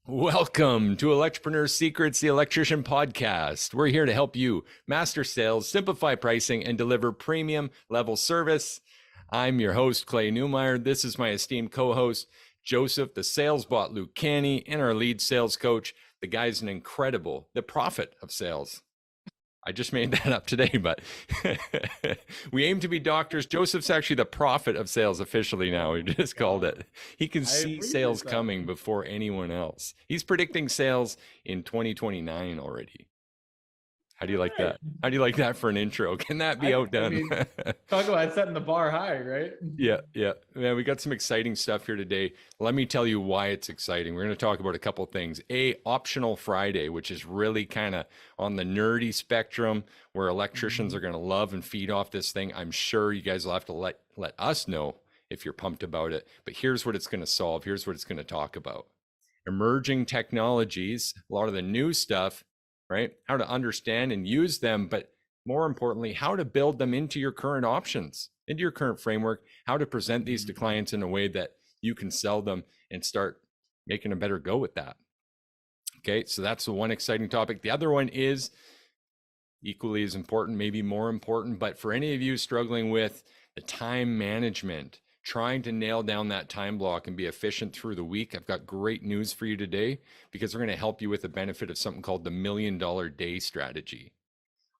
Welcome to Electripreneur Secrets, the Electrician podcast. We're here to help you master sales, simplify pricing, and deliver premium level service. I'm your host, Clay Newmeyer. This is my esteemed co-host, Joseph, the sales bot, Luke Canny, and our lead sales coach. The guy's the prophet of sales. I just made that up today, but we aim to be doctors. Joseph's actually the prophet of sales officially now. We just called it. He can see sales coming before anyone else. He's predicting sales in 2029 already. How do you like that? How do you like that for an intro? Can that be outdone? Talk about setting the bar high, right? Yeah. Man, we got some exciting stuff here today. Let me tell you why it's exciting. We're going to talk about a couple things. Optional Friday, which is really kind of on the nerdy spectrum where electricians are going to love and feed off this thing. I'm sure you guys will have to let us know if you're pumped about it. But here's what it's going to solve. Here's what it's going to talk about. Emerging technologies, a lot of the new stuff, right? How to understand and use them, but more importantly, how to build them into your current options, into your current framework, how to present these to clients in a way that you can sell them and start making a better go with that. Okay, so that's the one exciting topic. The other one is equally as important, maybe more important, but for any of you struggling with the time management, trying to nail down that time block and be efficient through the week, I've got great news for you today, because we're going to help you with the benefit of something called the $1 Million Day Strategy,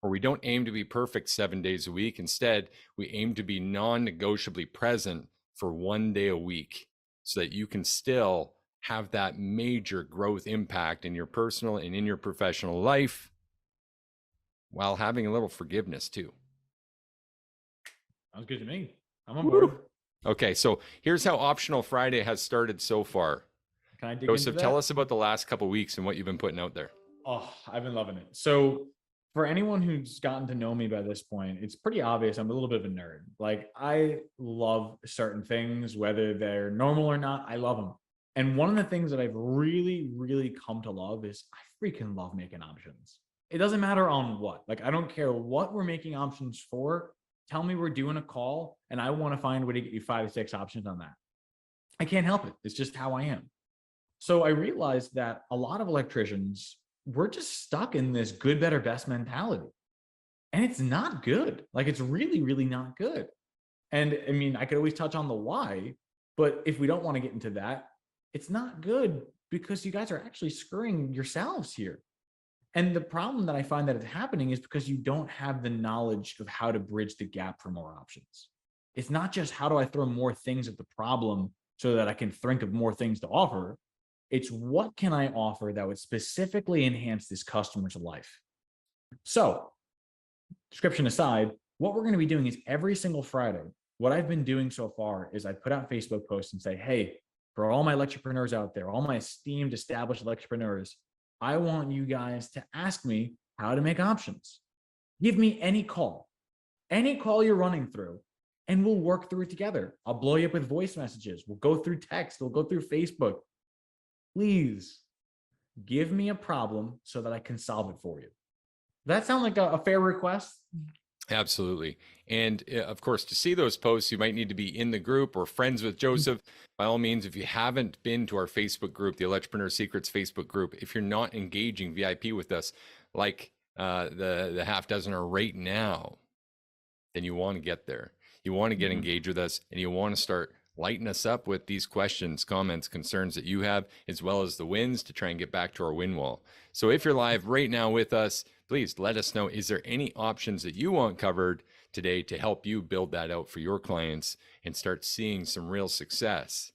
where we don't aim to be perfect 7 days a week. Instead, we aim to be non-negotiably present for 1 day a week so that you can still have that major growth impact in your personal and in your professional life while having a little forgiveness too. Sounds good to me. I'm on board. Okay, so here's how Optional Friday has started so far. Can I dig Joseph, into that? tell us about the last couple of weeks and what you've been putting out there. Oh, I've been loving it. So for anyone who's gotten to know me by this point, it's pretty obvious I'm a little bit of a nerd. Like, I love certain things, whether they're normal or not, I love them. And one of the things that I've really, really come to love is I freaking love making options. It doesn't matter on what. Like, I don't care what we're making options for. Tell me we're doing a call and I want to find a way to get you 5 to 6 options on that. I can't help it. It's just how I am. So I realized that a lot of electricians, we're just stuck in this good, better, best mentality. And it's not good. Like, it's really, really not good. And I mean, I could always touch on the why, but if we don't want to get into that, it's not good because you guys are actually screwing yourselves here. And the problem that I find that it's happening is because you don't have the knowledge of how to bridge the gap for more options. It's not just how do I throw more things at the problem so that I can think of more things to offer. It's what can I offer that would specifically enhance this customer's life. So, description aside, what we're going to be doing is every single Friday, what I've been doing so far is I put out Facebook posts and say, hey, for all my electripreneurs out there, all my esteemed established electripreneurs, I want you guys to ask me how to make options. Give me any call you're running through, and we'll work through it together. I'll blow you up with voice messages. We'll go through text. We'll go through Facebook. Please give me a problem so that I can solve it for you. Does that sound like a fair request? Absolutely. And of course, to see those posts, you might need to be in the group or friends with Joseph. By all means, if you haven't been to our Facebook group, the Electripreneur Secrets Facebook group, if you're not engaging VIP with us, like the half dozen are right now, then you want to get there. You want to get engaged with us, and you want to start lighting us up with these questions, comments, concerns that you have, as well as the wins to try and get back to our win wall. So if you're live right now with us, please let us know, is there any options that you want covered today to help you build that out for your clients and start seeing some real success?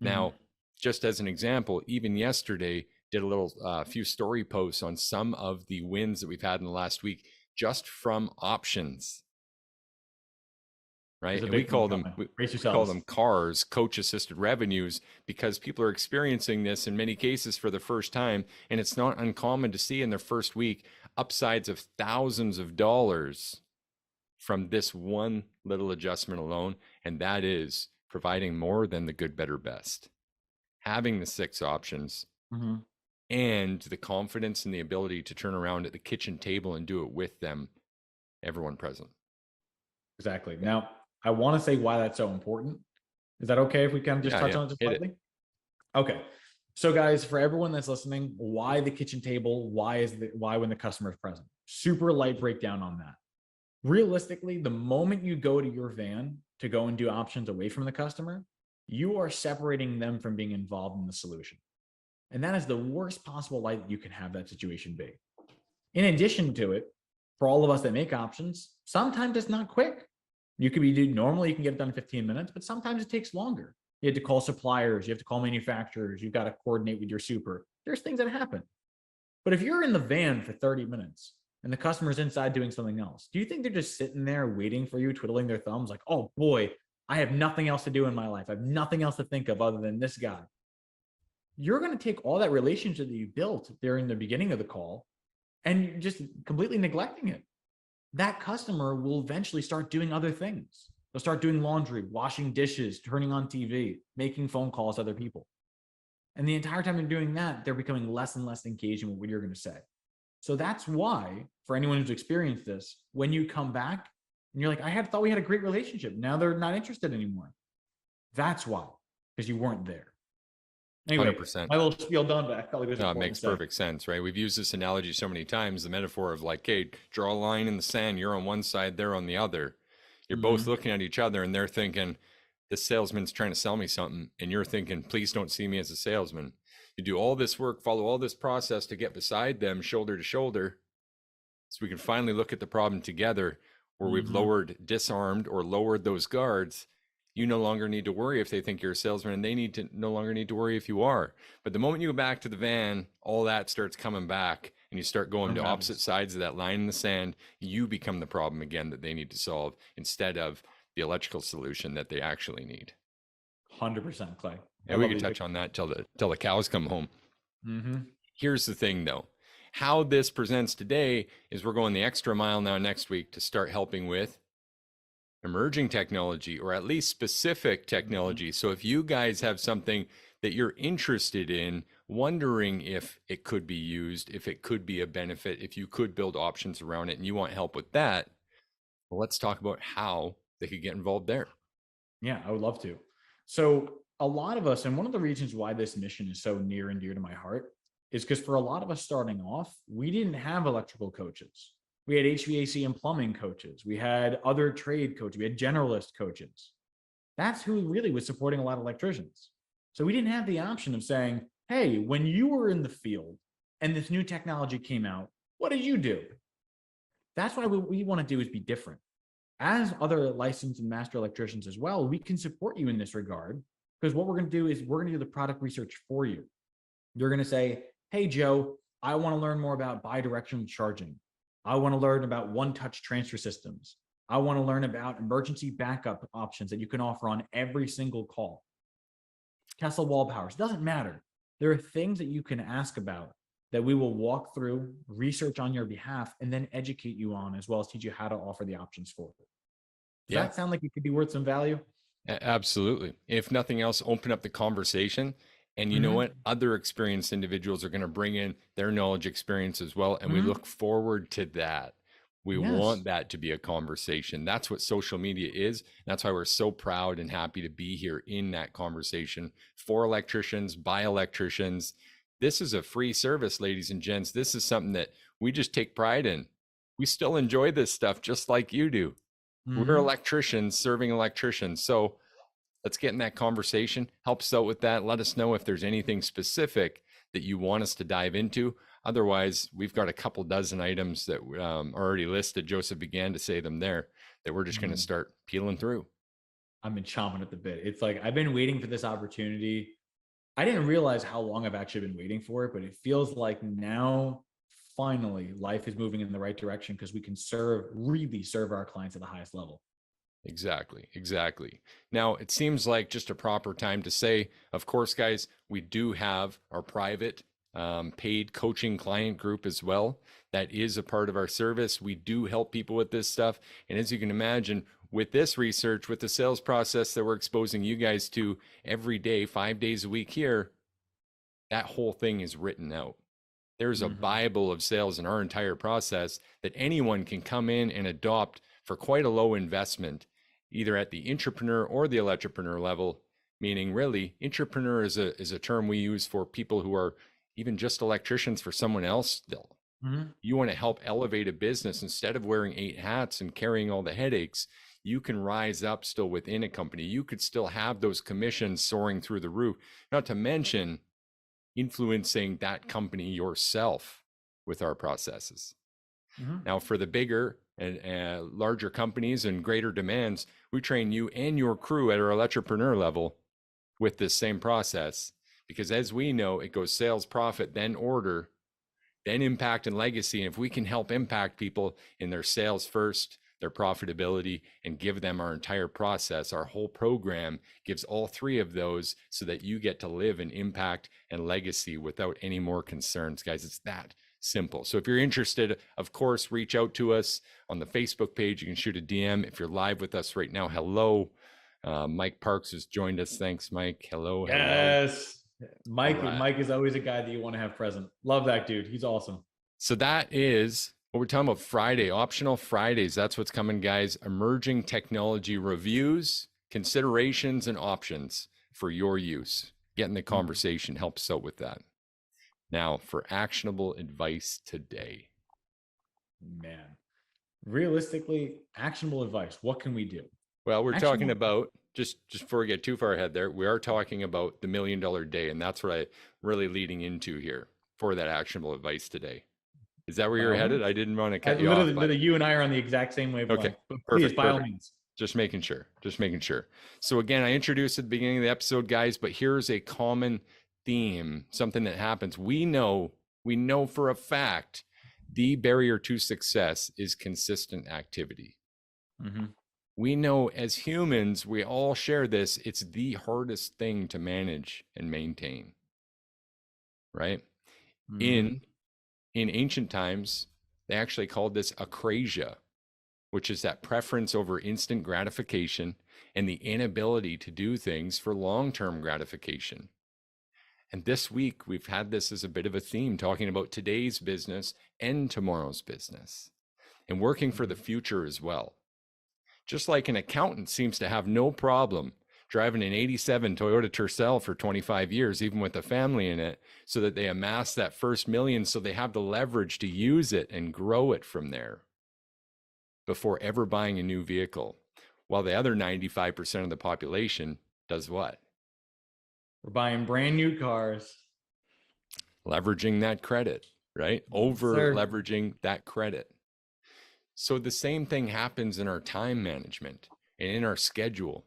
Now, just as an example, even yesterday, did a little few story posts on some of the wins that we've had in the last week, just from options. Right? And we call them CARs, coach assisted revenues, because people are experiencing this in many cases for the first time. And it's not uncommon to see in their first week upsides of thousands of dollars from this one little adjustment alone. And that is providing more than the good, better, best. Having the 6 options and the confidence and the ability to turn around at the kitchen table and do it with them, everyone present. Exactly. Now, I want to say why that's so important. Is that okay if we kind of just touch on it just slightly? Okay. So, guys, for everyone that's listening, why the kitchen table? Why when the customer is present? Super light breakdown on that. Realistically, the moment you go to your van to go and do options away from the customer, you are separating them from being involved in the solution. And that is the worst possible light you can have that situation be. In addition to it, for all of us that make options, sometimes it's not quick. You could be normally you can get it done in 15 minutes, but sometimes it takes longer. You have to call suppliers, you have to call manufacturers, you've got to coordinate with your super. There's things that happen. But if you're in the van for 30 minutes and the customer's inside doing something else, do you think they're just sitting there waiting for you, twiddling their thumbs, like, oh boy, I have nothing else to do in my life. I have nothing else to think of other than this guy. You're going to take all that relationship that you built during the beginning of the call and you're just completely neglecting it. That customer will eventually start doing other things. They'll start doing laundry, washing dishes, turning on TV, making phone calls to other people. And the entire time they're doing that, they're becoming less and less engaged in what you're going to say. So that's why, for anyone who's experienced this, when you come back and you're like, thought we had a great relationship. Now they're not interested anymore. That's why, because you weren't there. Anyway, 100%. my little spiel done, but I felt like it was No, it important makes to say. perfect sense, right? We've used this analogy so many times, the metaphor of like, hey, draw a line in the sand. You're on one side, they're on the other. You're both looking at each other and they're thinking, this salesman's trying to sell me something. And you're thinking, please don't see me as a salesman. You do all this work, follow all this process to get beside them, shoulder to shoulder, so we can finally look at the problem together where we've disarmed or lowered those guards. You no longer need to worry if they think you're a salesman, and they no longer need to worry if you are. But the moment you go back to the van, all that starts coming back and you start going to opposite sides of that line in the sand. You become the problem again that they need to solve instead of the electrical solution that they actually need. 100%, Clay. And we can touch on that till the cows come home. Here's the thing though. How this presents today is we're going the extra mile now next week to start helping with emerging technology, or at least specific technology. So if you guys have something that you're interested in, wondering if it could be used, if it could be a benefit, if you could build options around it and you want help with that, well, let's talk about how they could get involved there. Yeah, I would love to. So a lot of us, and one of the reasons why this mission is so near and dear to my heart is because for a lot of us starting off, we didn't have electrical coaches. We had HVAC and plumbing coaches. We had other trade coaches. We had generalist coaches. That's who really was supporting a lot of electricians. So we didn't have the option of saying, hey, when you were in the field and this new technology came out, what did you do? That's why what we want to do is be different. As other licensed and master electricians as well, we can support you in this regard, because what we're going to do is we're going to do the product research for you. You're going to say, hey, Joe, I want to learn more about bidirectional charging. I want to learn about one-touch transfer systems. I want to learn about emergency backup options that you can offer on every single call. Tesla wall powers, doesn't matter. There are things that you can ask about that we will walk through, research on your behalf, and then educate you on, as well as teach you how to offer the options for it. Does that sound like it could be worth some value? Absolutely. If nothing else, open up the conversation. And you know what? Other experienced individuals are going to bring in their knowledge, experience as well. And we look forward to that. We want that to be a conversation. That's what social media is. That's why we're so proud and happy to be here in that conversation for electricians, by electricians. This is a free service, ladies and gents. This is something that we just take pride in. We still enjoy this stuff just like you do. We're electricians serving electricians. So let's get in that conversation. Help us out with that. Let us know if there's anything specific that you want us to dive into. Otherwise, we've got a couple dozen items that are already listed. Joseph began to say them there that we're just going to start peeling through. I've been chomping at the bit. It's like I've been waiting for this opportunity. I didn't realize how long I've actually been waiting for it, but it feels like now finally life is moving in the right direction because we can really serve our clients at the highest level. Exactly. Now, it seems like just a proper time to say, of course, guys, we do have our private paid coaching client group as well. That is a part of our service. We do help people with this stuff. And as you can imagine, with this research, with the sales process that we're exposing you guys to every day, 5 days a week here, that whole thing is written out. There's a Bible of sales in our entire process that anyone can come in and adopt for quite a low investment, either at the intrapreneur or the electropreneur level, meaning really entrepreneur is a term we use for people who are even just electricians for someone else still. Mhm. You want to help elevate a business. Instead of wearing 8 hats and carrying all the headaches, you can rise up still within a company. You could still have those commissions soaring through the roof, not to mention influencing that company yourself with our processes. Mhm. Now, for the bigger and larger companies and greater demands, we train you and your crew at our entrepreneur level with this same process, because as we know, it goes sales, profit, then order, then impact and legacy. And if we can help impact people in their sales first, their profitability, and give them our entire process, our whole program gives all three of those so that you get to live in impact and legacy without any more concerns. Guys, it's that simple. So if you're interested, of course, reach out to us on the Facebook page. You can shoot a DM. If you're live with us right now, hello. Mike Parks has joined us. Thanks, Mike. Hello, hello. Yes. All Mike, right. Mike is always a guy that you want to have present. Love that dude. He's awesome. So that is what we're talking about. Friday, optional Fridays. That's what's coming, guys. Emerging technology reviews, considerations, and options for your use. Getting the conversation helps out with that. Now, for actionable advice today. Man, realistically, actionable advice. What can we do? Well, we're talking Actionable. about just before we get too far ahead there, we are talking about the $1 million day, and that's what I really leading into here for that actionable advice today. Is that where By you're all headed? means. I didn't want to I cut you off, literally, but you and I are on the exact same okay, wavelength. But please, perfect, by all perfect. means. Just making sure. Just making sure. So again, I introduced at the beginning of the episode, guys, but here's a common theme, something that happens. We know for a fact the barrier to success is consistent activity. Mm-hmm. We know as humans, we all share this. It's the hardest thing to manage and maintain, right? Mm-hmm. In ancient times, they actually called this akrasia, which is that preference over instant gratification and the inability to do things for long-term gratification. And this week, we've had this as a bit of a theme, talking about today's business and tomorrow's business, and working for the future as well. Just like an accountant seems to have no problem driving an 87 Toyota Tercel for 25 years, even with a family in it, so that they amass that first million, so they have the leverage to use it and grow it from there before ever buying a new vehicle, while the other 95% of the population does what? We're buying brand new cars. Leveraging that credit, right? Yes, Over sir. leveraging that credit. So the same thing happens in our time management and in our schedule,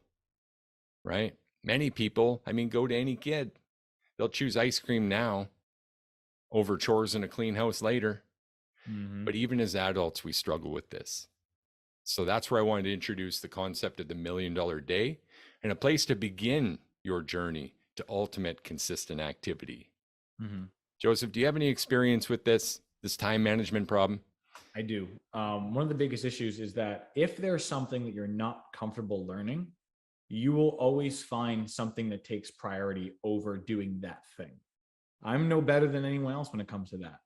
right? Many people, I mean, go to any kid, they'll choose ice cream now over chores in a clean house later. Mm-hmm. But even as adults, we struggle with this. So that's where I wanted to introduce the concept of the $1 million day and a place to begin your journey to ultimate consistent activity. Mm-hmm. Joseph, do you have any experience with this time management problem? I do. One of the biggest issues is that if there's something that you're not comfortable learning, you will always find something that takes priority over doing that thing. I'm no better than anyone else when it comes to that.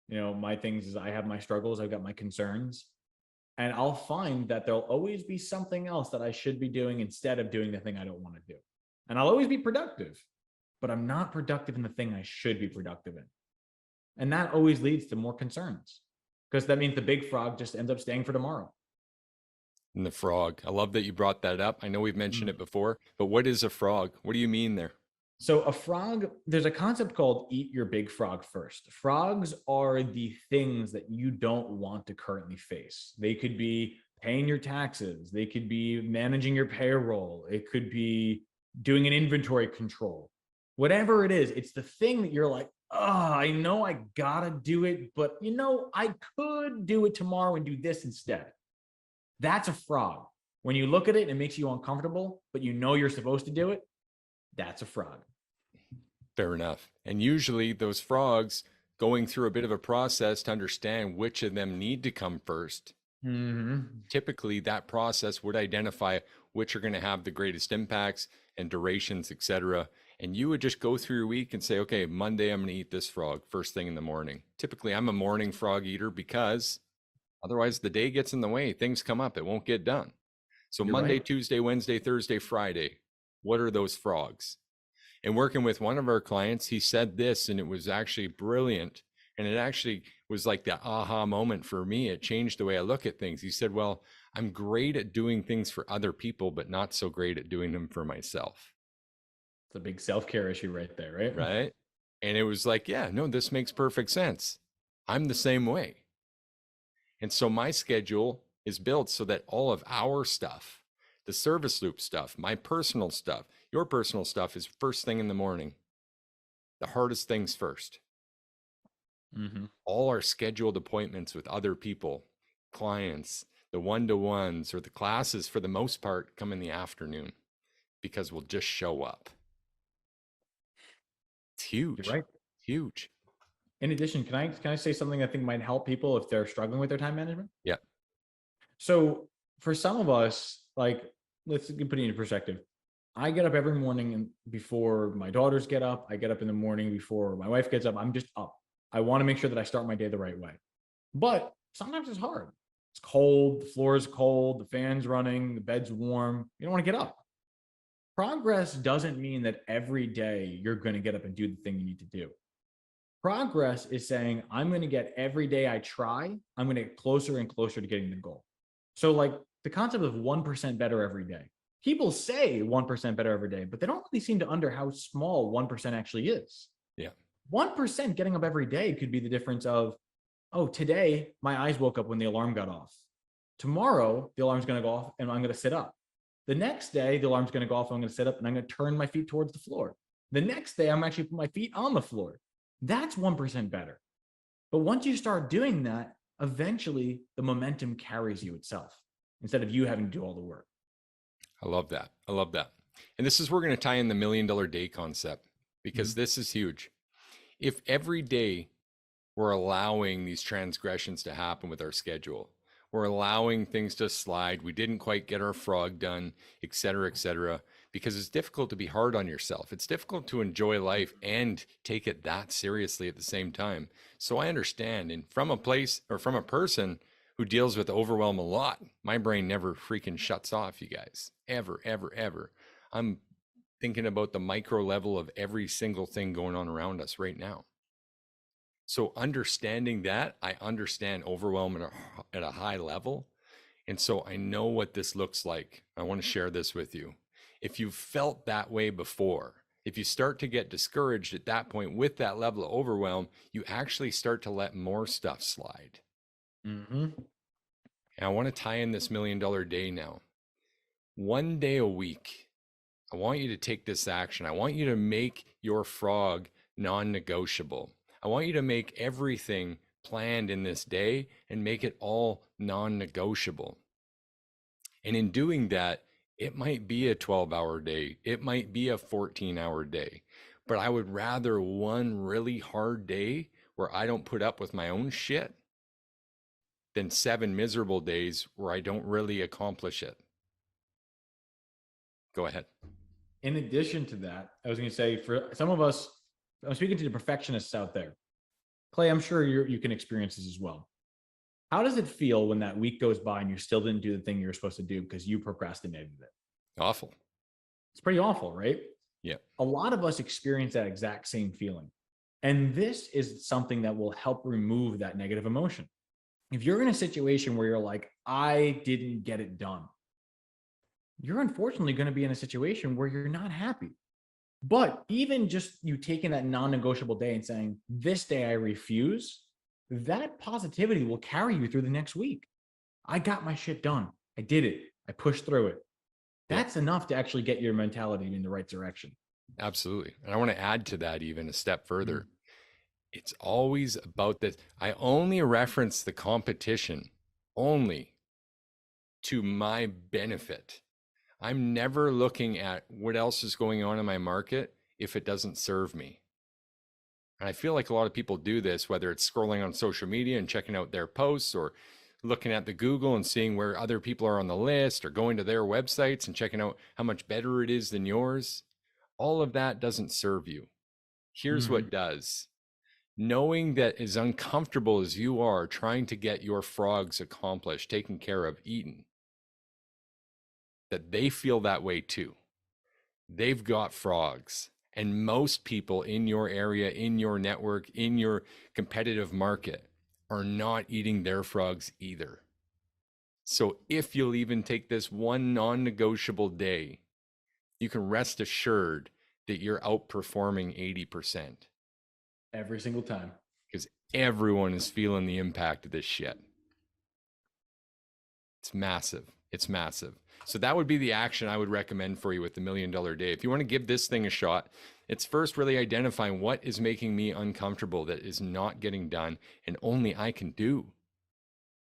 You know, my things is I have my struggles, I've got my concerns, and I'll find that there'll always be something else that I should be doing instead of doing the thing I don't want to do. And I'll always be productive, but I'm not productive in the thing I should be productive in. And that always leads to more concerns because that means the big frog just ends up staying for tomorrow. And the frog. I love that you brought that up. I know we've mentioned Mm. it before, but what is a frog? What do you mean there? So, a frog, there's a concept called eat your big frog first. Frogs are the things that you don't want to currently face. They could be paying your taxes, they could be managing your payroll, it could be doing an inventory control. Whatever it is, it's the thing that you're like, oh, I know I gotta do it, but you know, I could do it tomorrow and do this instead. That's a frog. When you look at it and it makes you uncomfortable, but you know you're supposed to do it, that's a frog. Fair enough. And usually those frogs going through a bit of a process to understand which of them need to come first. Mm-hmm. Typically, that process would identify which are going to have the greatest impacts and durations, etc. And you would just go through your week and say, okay, Monday, I'm going to eat this frog first thing in the morning. Typically, I'm a morning frog eater because otherwise the day gets in the way. Things come up, it won't get done. So You're Monday, right. Tuesday, Wednesday, Thursday, Friday, What are those frogs? And working with one of our clients, he said this, and it was actually brilliant. And it actually was like the aha moment for me. It changed the way I look at things. He said, well, I'm great at doing things for other people, but not so great at doing them for myself. It's a big self-care issue right there, right? Right. And it was like, yeah, no, this makes perfect sense. I'm the same way. And so my schedule is built so that all of our stuff, the service loop stuff, my personal stuff, your personal stuff is first thing in the morning. The hardest things first. Mm-hmm. All our scheduled appointments with other people, clients, the one-to-ones or the classes for the most part come in the afternoon because we'll just show up. It's You're huge. right. Huge. In addition, can I say something I think might help people if they're struggling with their time management? Yeah. So for some of us, like, let's put it into perspective. I get up every morning and before my daughters get up. I get up in the morning before my wife gets up. I'm just up. I want to make sure that I start my day the right way. But sometimes it's hard. It's cold, the floor is cold, the fan's running, the bed's warm. You don't want to get up. Progress doesn't mean that every day you're going to get up and do the thing you need to do. Progress is saying, I'm going to get every day I try, I'm going to get closer and closer to getting the goal. So, like the concept of 1% better every day. People say 1% better every day, but they don't really seem to under how small 1% actually is. Yeah. 1% getting up every day could be the difference of, oh, today my eyes woke up when the alarm got off. Tomorrow, the alarm's going to go off and I'm going to sit up. The next day, the alarm's going to go off and I'm going to sit up and I'm going to turn my feet towards the floor. The next day, I'm actually put my feet on the floor. That's 1% better. But once you start doing that, eventually the momentum carries you itself instead of you having to do all the work. I love that. I love that. And this is where we're going to tie in the $1 million day concept because this is huge. If every day we're allowing these transgressions to happen with our schedule, we're allowing things to slide, we didn't quite get our frog done, et cetera, because it's difficult to be hard on yourself. It's difficult to enjoy life and take it that seriously at the same time. So I understand. And from a place or from a person who deals with overwhelm a lot, my brain never freaking shuts off, you guys. Ever. I'm thinking about the micro level of every single thing going on around us right now. So understanding that, I understand overwhelm at a high level. And so I know what this looks like. I want to share this with you. If you've felt that way before, if you start to get discouraged at that point with that level of overwhelm, you actually start to let more stuff slide. Mm-hmm. And I want to tie in this $1 million day now. 1 day a week, I want you to take this action. I want you to make your frog non-negotiable. I want you to make everything planned in this day and make it all non-negotiable. And in doing that, it might be a 12-hour day. It might be a 14-hour day. But I would rather one really hard day where I don't put up with my own shit than 7 miserable days where I don't really accomplish it. Go ahead. In addition to that, I was going to say for some of us, I'm speaking to the perfectionists out there. Clay, I'm sure you can experience this as well. How does it feel when that week goes by and you still didn't do the thing you were supposed to do because you procrastinated it? Awful. It's pretty awful, right? Yeah. A lot of us experience that exact same feeling. And this is something that will help remove that negative emotion. If you're in a situation where you're like, I didn't get it done, you're unfortunately going to be in a situation where you're not happy. But even just you taking that non-negotiable day and saying, this day I refuse, that positivity will carry you through the next week. I got my shit done. I did it. I pushed through it. That's enough to actually get your mentality in the right direction. Absolutely. And I want to add to that even a step further. It's always about this. I only reference the competition only to my benefit. I'm never looking at what else is going on in my market if it doesn't serve me. And I feel like a lot of people do this, whether it's scrolling on social media and checking out their posts or looking at the Google and seeing where other people are on the list or going to their websites and checking out how much better it is than yours. All of that doesn't serve you. Here's what does. Knowing that as uncomfortable as you are trying to get your frogs accomplished, taken care of, eaten, that they feel that way too. they've got frogs. And most people in your area, in your network, in your competitive market are not eating their frogs either. So if you'll even take this one non-negotiable day, you can rest assured that you're outperforming 80% Every single time. because everyone is feeling the impact of this shit. It's massive. It's massive. So that would be the action I would recommend for you with the $1 Million Day. If you want to give this thing a shot, it's first really identifying what is making me uncomfortable that is not getting done and only I can do.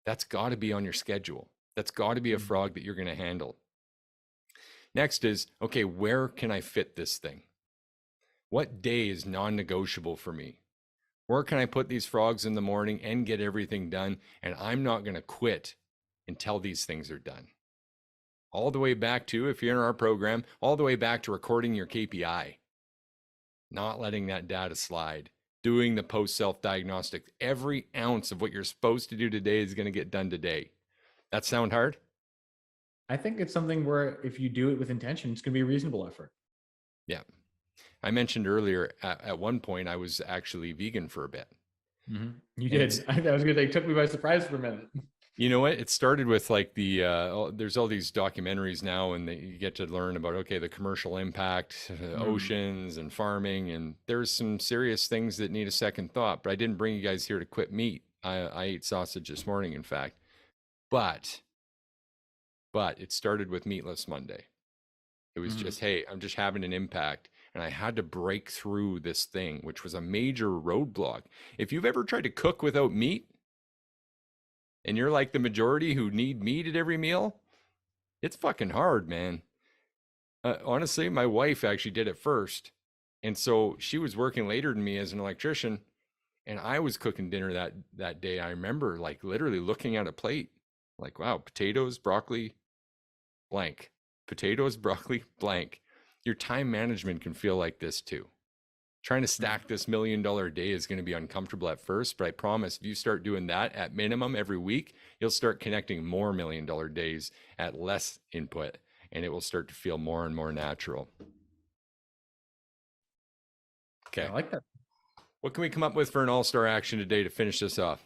That's got to be on your schedule. That's got to be a frog that you're going to handle. Next is, okay, where can I fit this thing? What day is non-negotiable for me? Where can I put these frogs in the morning and get everything done? And I'm not going to quit until these things are done. All the way back to, if you're in our program, all the way back to recording your KPI, not letting that data slide, doing the post self-diagnostic. Every ounce of what you're supposed to do today is going to get done today. That sound hard? I think it's something where if you do it with intention, it's going to be a reasonable effort. Yeah. I mentioned earlier, at one point, I was actually vegan for a bit. Mm-hmm. You did. I was going to say, it took me by surprise for a minute. You know what? It started with like there's all these documentaries now, and you get to learn about, okay, the commercial impact, oceans and farming, and there's some serious things that need a second thought. But I didn't bring you guys here to quit meat. I ate sausage this morning, in fact. But it started with Meatless Monday. It was just, hey, I'm just having an impact. And I had to break through this thing, which was a major roadblock. If you've ever tried to cook without meat, and you're like the majority who need meat at every meal, it's fucking hard, man. Honestly, my wife actually did it first. And so she was working later than me as an electrician. And I was cooking dinner that day. I remember like literally looking at a plate like, wow, potatoes, broccoli, blank. Potatoes, broccoli, blank. Your time management can feel like this too. Trying to stack this $1 million day is going to be uncomfortable at first, but I promise if you start doing that at minimum every week, you'll start connecting more $1 million days at less input, and it will start to feel more and more natural. Okay. I like that. What can we come up with for an all-star action today to finish this off?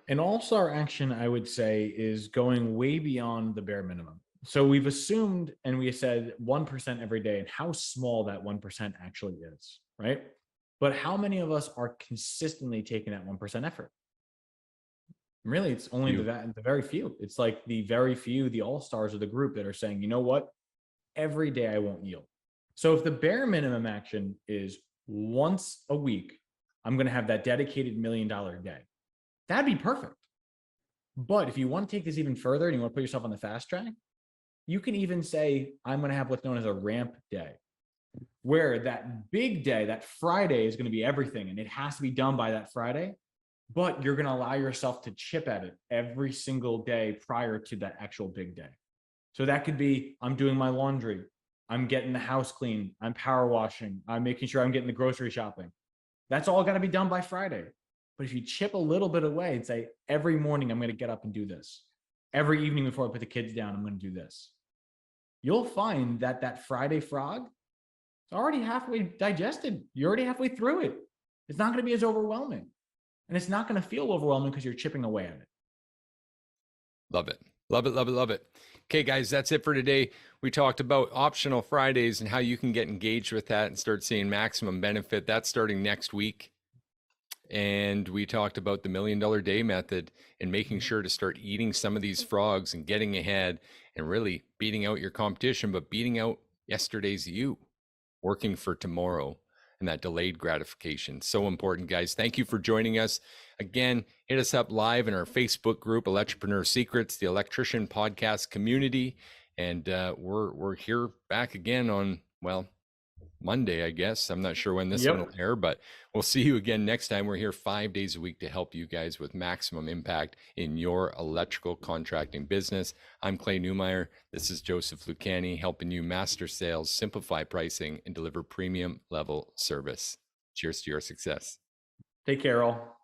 An all-star action, I would say, is going way beyond the bare minimum. So we've assumed and we said 1% every day and how small that 1% actually is, right? But how many of us are consistently taking that 1% effort? Really, it's only the very few. It's like the very few, the all-stars of the group that are saying, you know what? Every day I won't yield. So if the bare minimum action is once a week, I'm going to have that dedicated $1 million day. That'd be perfect. But if you want to take this even further and you want to put yourself on the fast track, you can even say, I'm going to have what's known as a ramp day, where that big day, that Friday is going to be everything. And it has to be done by that Friday, but you're going to allow yourself to chip at it every single day prior to that actual big day. So that could be, I'm doing my laundry. I'm getting the house clean. I'm power washing. I'm making sure I'm getting the grocery shopping. That's all got to be done by Friday. But if you chip a little bit away and say, every morning I'm going to get up and do this. Every evening before I put the kids down, I'm going to do this. You'll find that that Friday frog is already halfway digested. You're already halfway through it. It's not going to be as overwhelming. And it's not going to feel overwhelming because you're chipping away at it. Love it. Love it, love it, love it. Okay, guys, that's it for today. We talked about optional Fridays and how you can get engaged with that and start seeing maximum benefit. That's starting next week. And we talked about the $1 Million Day method and making sure to start eating some of these frogs and getting ahead and really beating out your competition, but beating out yesterday's you, working for tomorrow. And that delayed gratification. So important, guys. Thank you for joining us. Again, hit us up live in our Facebook group, Electripreneur Secrets, the Electrician podcast community. And we're here back again on, well, Monday, I guess. I'm not sure when this one will air, but we'll see you again next time. We're here 5 days a week to help you guys with maximum impact in your electrical contracting business. I'm Clay Newmeyer. This is Joseph Lucani, helping you master sales, simplify pricing, and deliver premium level service. Cheers to your success. Take care, all.